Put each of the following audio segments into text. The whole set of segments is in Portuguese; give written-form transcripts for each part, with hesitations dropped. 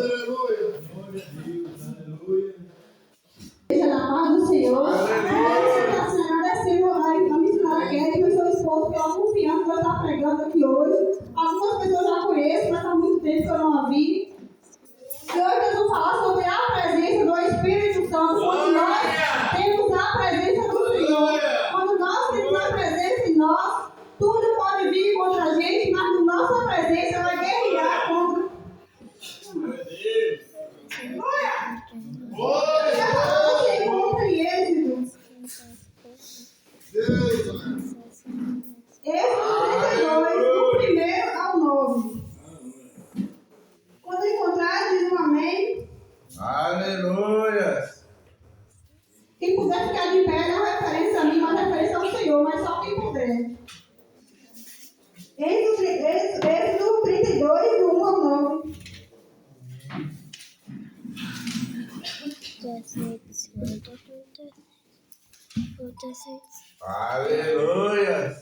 Aleluia. Glória a Deus. Aleluia. Seja na paz do Senhor. Agradecendo a missionária Kelly e seu esposo pela confiança que ela está pregando aqui hoje. Algumas pessoas já conhecem, mas há muito tempo que eu não a vi. E hoje nós vamos falar sobre a presença do Espírito Santo. Quando nós temos a presença do Senhor, quando nós temos a presença em nós, tudo pode vir contra a gente, mas a nossa presença vai guerrear contra. Êxodo 32, do primeiro ao 9. Quando encontrar, diz um amém. Aleluia. Quem puder ficar de pé, não é referência a mim, mas referência ao Senhor, mas só quem puder. Êxodo 32, do 1 ao 9. Aleluia.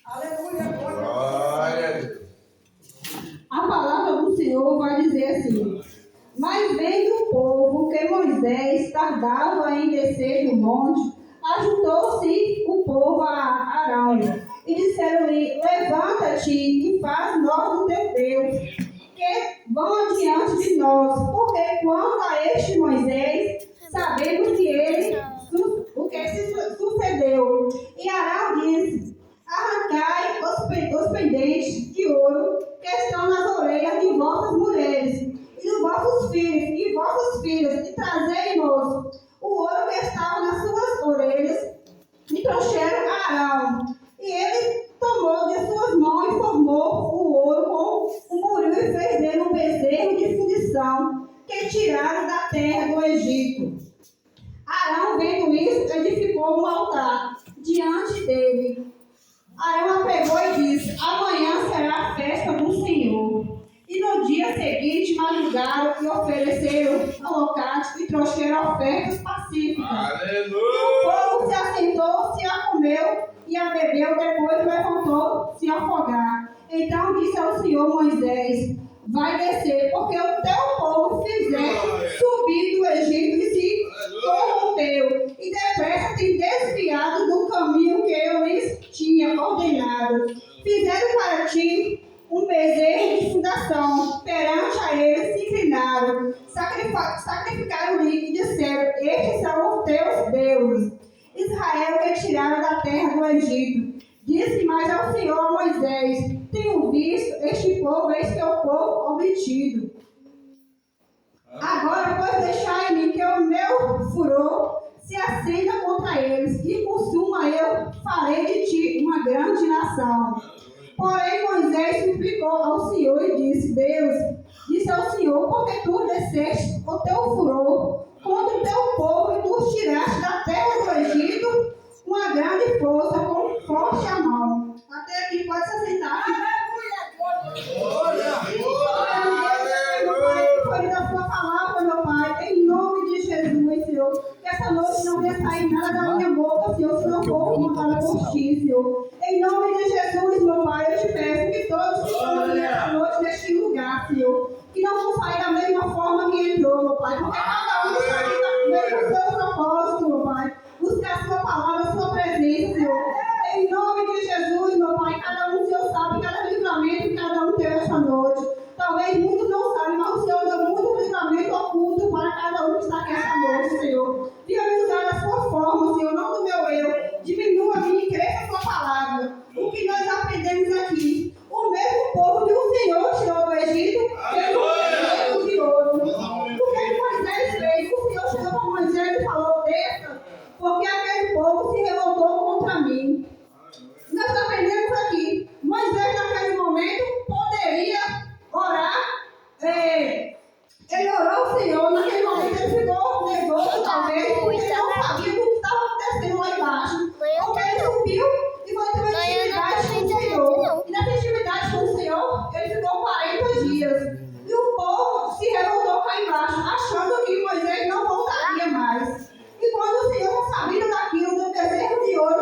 Aleluia. Glória a Deus. A palavra do Senhor vai dizer assim: mas vendo o povo que Moisés tardava em descer do monte, ajuntou-se o povo a Arão e disseram-lhe: levanta-te e faz nós o teu Deus, que vão adiante de nós, porque quanto a este Moisés, sabemos que ele o que se sucedeu. E Arão disse: arrancai os pendentes de ouro que estão nas orelhas de vossas mulheres e dos vossos filhos e vossas filhas, e trazei-nos o ouro que estava nas suas orelhas, e trouxeram a Arão. E ele tomou de suas mãos e formou o ouro com um buril e fez dele um bezerro de fundição que tiraram da terra do Egito. Arão, vendo isso, edificou um altar diante dele. Arão a pegou e disse: amanhã será a festa do Senhor. E no dia seguinte madrugaram e ofereceram holocausto e trouxeram ofertas pacíficas. Aleluia. O povo se assentou, se a comeu e a bebeu, depois levantou-se a afogar. Então disse ao Senhor Moisés: vai descer, porque o teu povo fizeste subir do Egito e se corrompeu, e depressa tem desviado do caminho que eu lhes tinha ordenado. Fizeram para ti um bezerro de fundação, perante a eles se inclinaram, sacrificaram-lhe e disseram: estes são os teus deuses, Israel, que tiraram da terra do Egito. Disse mais ao Senhor Moisés: tenho visto este povo, este teu povo obtido. Agora, pois, deixai-me que o meu furor se acenda contra eles, e consuma eu farei de ti uma grande nação. Porém, Moisés suplicou ao Senhor e disse: Deus, disse ao Senhor, porque tu desceste o teu furor contra o teu povo, e tu tiraste da terra do Egito uma grande força, com forte a mão. Até aqui, pode se assentar. Glória a Deus. Foi da sua palavra, meu Pai, em nome de Jesus, Senhor. Que essa noite não venha sair nada da minha boca, Senhor, se não for contada por ti, Senhor. Em nome de Jesus, meu Pai, eu te peço que todos que estão aqui nessa noite neste lugar, Senhor, que não vão sair da mesma forma que entrou, meu Pai, porque cada um sai com o seu propósito, meu Pai. Buscar a sua palavra, a sua presença, Senhor. Em nome de Jesus, meu Pai, cada um, Senhor, sabe cada livramento que cada um teve esta noite. Talvez muitos não sabem, mas o Senhor deu muito livramento oculto para cada um que está aqui esta noite, Senhor. Venha me usar da sua forma, Senhor, não do meu eu. Diminua a mim e cresça a sua palavra. O que nós aprendemos aqui, o mesmo povo que o Senhor tirou do Egito, fez o bezerro de ouro. O que Moisés fez? O Senhor chegou para Moisés e falou: desça, porque aquele povo se revoltou contra mim. Nós aprendemos aqui, Moisés naquele momento poderia orar, ele orou ao Senhor, naquele momento ele ficou nervoso, talvez, porque ele não sabia do que estava acontecendo lá embaixo. Porque ele subiu e foi ter uma intimidade com o Senhor. E nessa intimidade com o Senhor, ele ficou 40 dias. E o povo se revoltou cá embaixo, achando que Moisés não voltaria mais. E quando o Senhor, sabendo daquilo, do bezerro de ouro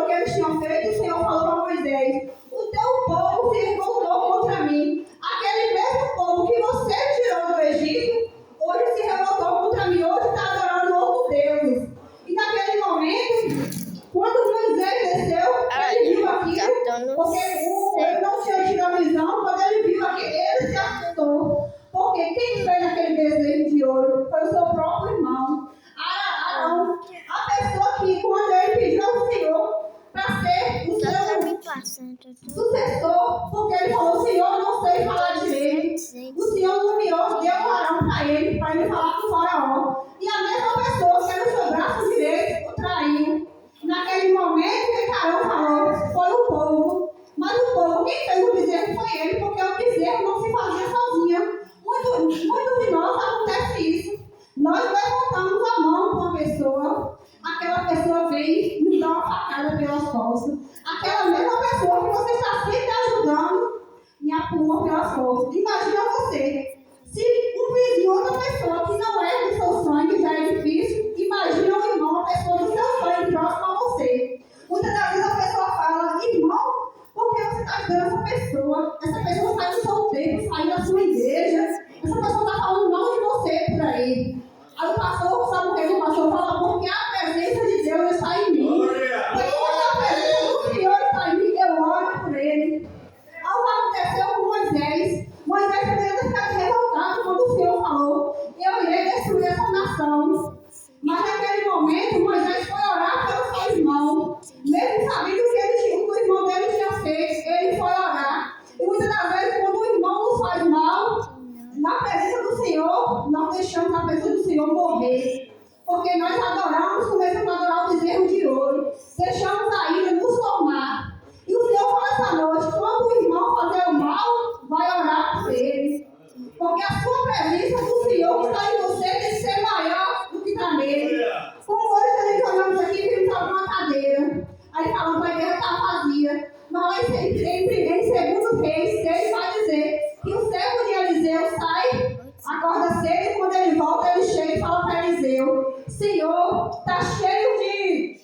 sucessor, porque ele falou: Senhor, eu não sei falar direito. O Senhor nomeou, deu um varão para ele falar com o faraó. E a mesma pessoa que era o seu braço direito o traiu. Naquele momento que Carol falou, foi o povo. Mas o povo, quem fez o bezerro foi ele, porque o bezerro não se fazia sozinha. Muito de nós acontece isso. Nós levantamos a mão para uma pessoa, aquela pessoa vem e nos dá uma facada pelas costas. Aquela mesma pessoa que você está sempre ajudando me apuma pelas costas. Imagina você, se um vizinho, outra pessoa que não é do seu sangue já é difícil, imagina um irmão, uma pessoa do seu sangue próximo a você. Muitas das vezes a pessoa fala: irmão, por que você está ajudando essa pessoa? Essa pessoa sai do seu tempo, sai da sua igreja. Essa pessoa está falando mal de você por aí. Aí o pastor, sabe o que o pastor fala? Porque a presença de Deus está em mim. Porque quando a presença do Senhor está em mim, eu oro por ele. Algo aconteceu com Moisés. Moisés poderia ficar revoltado quando o Senhor falou: eu irei destruir essa nação. Mas naquele momento, Moisés foi orar pelo seu irmão. Mesmo sabendo o que o irmão dele tinha feito, ele foi orar. E muitas das vezes, quando o irmão nos faz mal, na presença do Senhor, nós deixamos a presença do Senhor morrer. Porque nós adoramos, começamos a adorar o bezerro de ouro. Deixamos a ira nos tomar. E o Senhor fala essa noite: quando o irmão fazer o mal, vai orar por ele. Porque a sua presença do Senhor que está em você tem que ser maior do que está nele. Como hoje a gente olhamos aqui e vimos alguma cadeira. Aí falando que a igreja está vazia. Mas em 2 Reis 6 vai dizer que o servo de Eliseu sai, acorda cedo, e quando ele volta, ele chega e fala para Eliseu: Senhor, está cheio de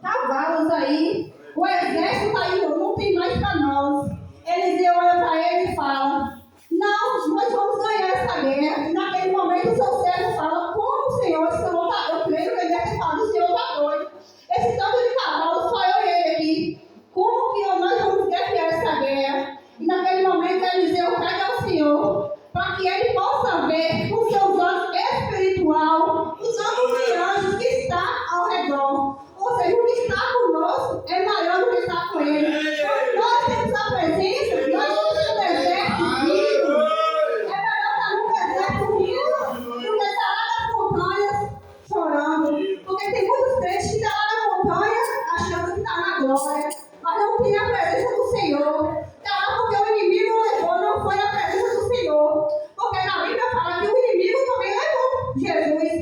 cavalos aí, o exército está indo, não tem mais para nós. Eliseu olha para ele e fala: não, nós vamos ganhar essa guerra. E naquele momento o seu servo fala: como, Senhor? Esse Senhor está, eu creio que ele deve ter falado: o Senhor está doido. Esse tanto de cavalos, só eu e ele aqui. Como que nós vamos guerrear essa guerra? E naquele momento Eliseu pede ao Senhor para que ele possa ver com seus olhos espiritual o tanto de anjos que está ao redor. Ou seja, o que está conosco é maior do que está com ele. Quando nós temos a presença, nós estamos no deserto vivo. É melhor estar no deserto vivo do que estar lá nas montanhas chorando. Porque tem muitos crentes que estão lá na montanha achando que está na glória, mas não tem a presença do Senhor. Está lá porque o inimigo levou, não foi a presença do Senhor. Porque na Bíblia fala que o inimigo também levou Jesus.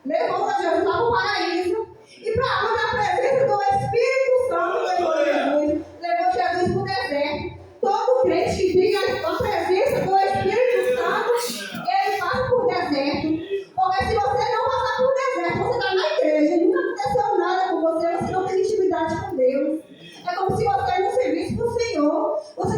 Levou Jesus lá para o paraíso. E para onde a presença do Espírito Santo levou Jesus? Levou Jesus para o deserto. Todo crente que tem a presença do Espírito Santo, ele passa por deserto. Porque se você não passar por deserto, você está na igreja, nunca aconteceu nada com você, você não tem intimidade com Deus. É como se você não servisse para o Senhor. Você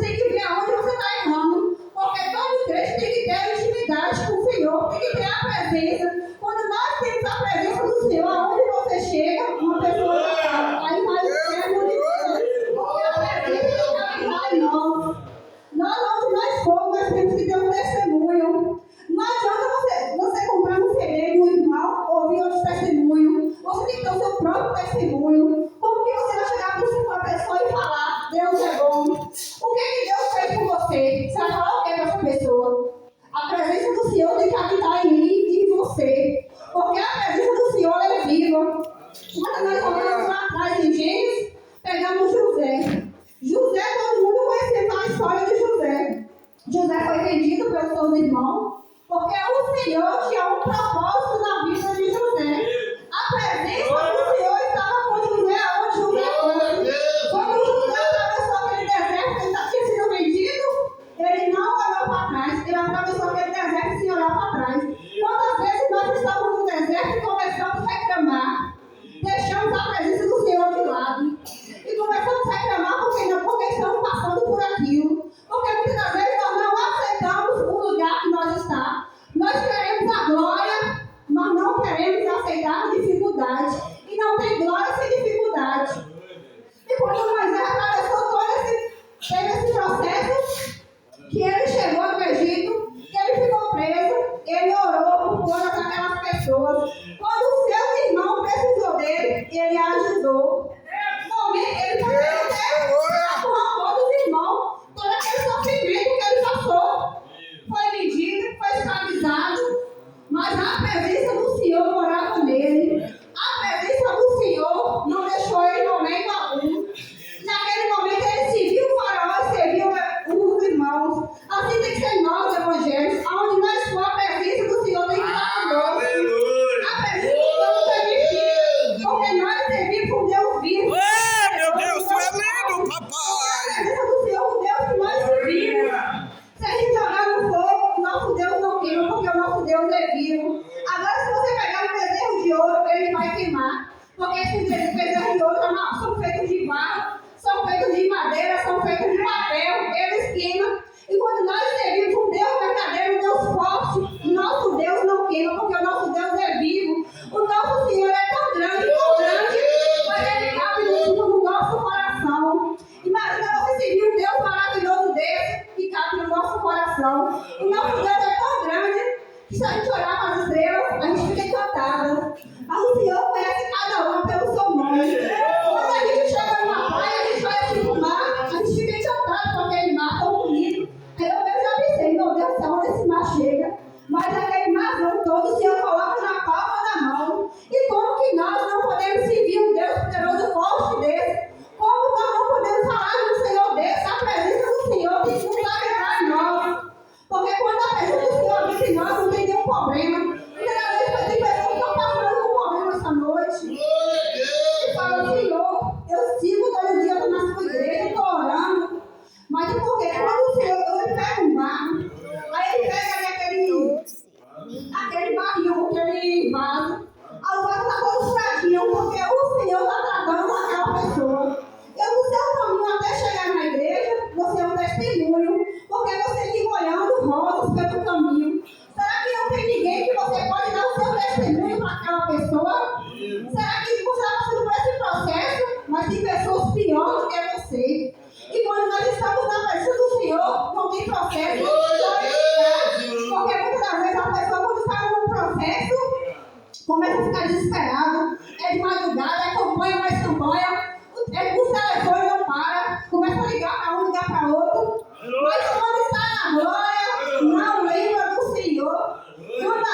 ligar para um, ligar para outro. Mas quando está na glória, não lembra do Senhor. Quando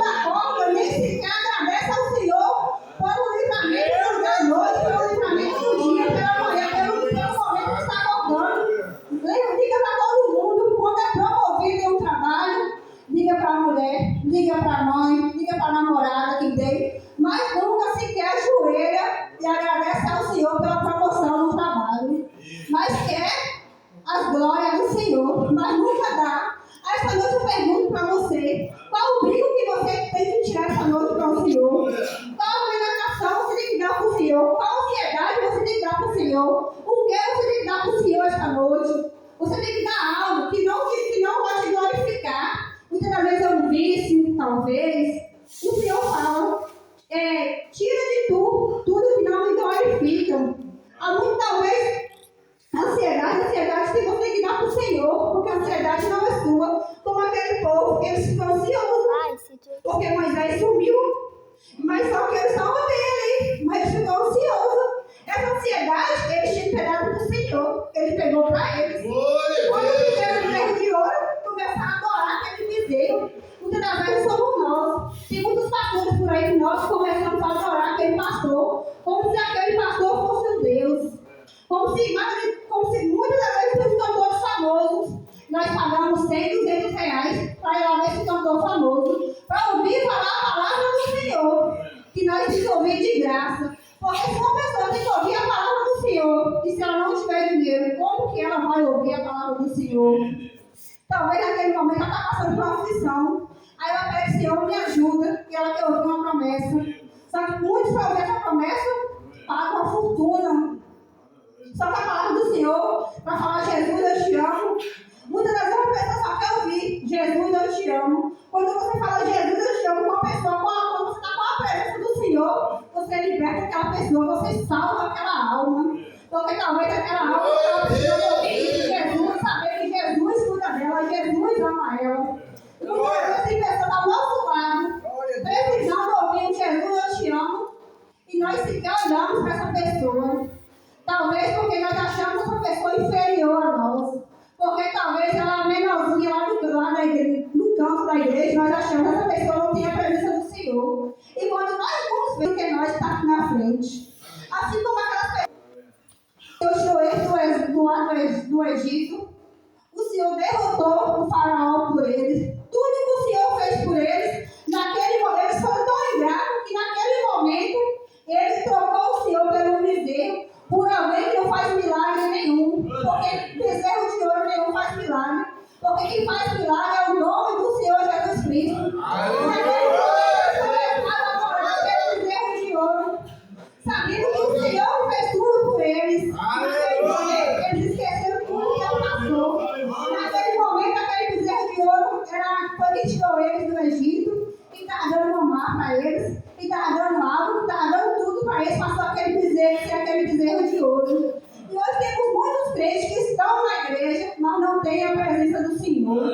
acorda, nem sequer agradece ao Senhor pelo livramento da noite, pelo livramento do dia, pela manhã, pelo momento que está acordando. Diga para todo mundo, quando é promovido em um trabalho, diga para a mulher, diga para a mãe, diga para a namorada que tem, mas nunca sequer ajoelha e agradece ao Senhor pela promoção no trabalho. Mas quer as glórias do Senhor, mas nunca dá. Essa noite eu pergunto para você, qual o brinco que você tem que tirar essa noite para o Senhor? Qual alimentação você tem que dar para o Senhor? Qual ansiedade você tem que dar para o Senhor? O que você tem que dar para o Senhor esta noite? Você tem que dar algo que não vai te glorificar. Muitas das vezes é um vício, talvez. O Senhor fala, tira de tudo que não me glorifica. Há muito, talvez, ansiedade que você tem que dar para o Senhor, porque a ansiedade não é sua. Como aquele povo, eles ficam ansiosos, porque Moisés sumiu, mas só que eles estavam dele, mas eles ficam ansiosos. Essa ansiedade, eles tinham pegado do Senhor, ele pegou para eles. Quando fizeram o bezerro de ouro, começaram a adorar aquele bezerro. Muitas das vezes somos nós. Tem muitos pastores por aí que nós começamos a adorar aquele pastor, como se aquele pastor fosse um Deus. Como se muitas das vezes os cantores famosos, nós pagamos 100, 200 reais para ir lá ver esse cantor famoso, para ouvir falar a palavra do Senhor, que nós temos que ouvir de graça. Porque se uma pessoa tem que ouvir a palavra do Senhor, e se ela não tiver dinheiro, como que ela vai ouvir a palavra do Senhor? Talvez naquele momento ela está passando por uma aflição. Aí ela pede, Senhor, me ajuda, e ela quer ouvir uma promessa. Só que muitos para ouvir essa promessa pagam uma fortuna. Só que a palavra do Senhor, para falar Jesus, eu te amo. Muitas das vezes a pessoa só quer ouvir Jesus, eu te amo. Quando você fala Jesus, eu te amo com a pessoa, quando você está com a presença do Senhor, você liberta aquela pessoa, você salva aquela alma. Porque talvez aquela alma precisa ouvir de Jesus, saber que Jesus cuida dela, Jesus ama ela. Muitas vezes tem pessoa está ao nosso lado, precisando ouvir Jesus, eu te amo. E nós sequer olhamos para essa pessoa. Talvez porque nós achamos essa pessoa inferior a nós. Porque talvez ela é menorzinha lá no canto da igreja, nós achamos que essa pessoa não tem a presença do Senhor. E quando nós vamos ver que nós está aqui na frente, assim como aquelas pessoas do Egito, o Senhor derrotou o faraó por eles. Tudo que o Senhor fez por eles, naquele momento, eles foram tão ingratos que naquele momento, ele trocou o Senhor pelo bezerro, por alguém que não faz milagre nenhum. Porque bezerro de ouro nenhum faz milagre. Porque quem faz milagre é o nome do Senhor Jesus Cristo. Naquele momento, começaram a adorar aquele bezerro de ouro, sabendo que o Senhor fez tudo por eles. Naquele momento, eles esqueceram tudo que ele passou. Naquele momento, aquele bezerro de ouro foi que tirou eles do Egito, e estava dando mamar para eles, e estava dando água, e estava dando tudo para eles, passou aquele bezerro de ouro. E hoje temos muitos crentes que estão na igreja, mas não têm a presença do Senhor.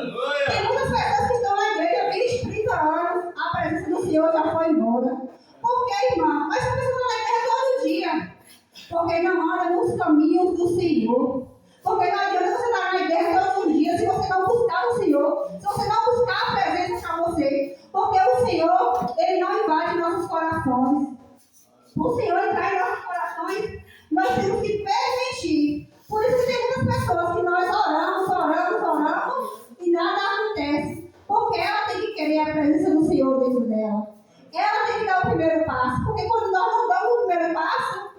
Tem muitas pessoas que estão na igreja há 20, 30 anos, a presença do Senhor já foi embora. Por que, irmão? Mas a pessoa está na igreja todo dia. Porque não anda nos caminhos do Senhor. Porque não adianta você estar na igreja todos os dias se você não buscar o Senhor, se você não buscar a presença para você. Porque o Senhor, Ele não invade nossos corações. O Senhor entrar em nossos corações, nós temos que permitir. Por isso que tem muitas pessoas que nós oramos e nada acontece. Porque ela tem que querer a presença do Senhor dentro dela. Ela tem que dar o primeiro passo. Porque quando nós não damos o primeiro passo,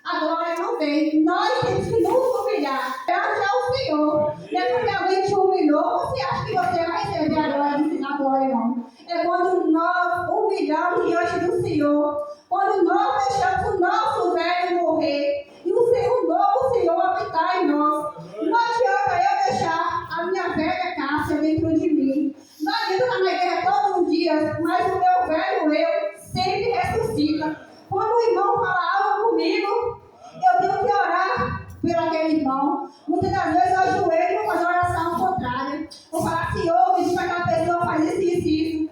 a glória não vem. Nós temos que nos humilhar perante ao Senhor. Não é porque alguém te humilhou, você acha que você vai receber a glória, não. É quando nós humilhamos diante do Senhor. Quando nós deixamos o nosso velho morrer e o novo Senhor habitar em nós. Não adianta eu deixar a minha velha Cássia dentro de mim. Não adianta estar na igreja todos os dias, mas o meu velho eu sempre ressuscita. Quando o irmão fala algo comigo, eu tenho que orar por aquele irmão. Muitas das vezes eu ajoelho e vou fazer uma oração contrária. Vou falar, Senhor, me diz para aquela pessoa faz isso.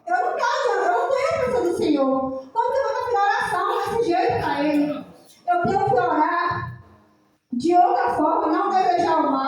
Eu não tenho a presença do Senhor. Como que eu vou fazer oração desse jeito para ele? Eu tenho que orar De outra forma, não desejar o mal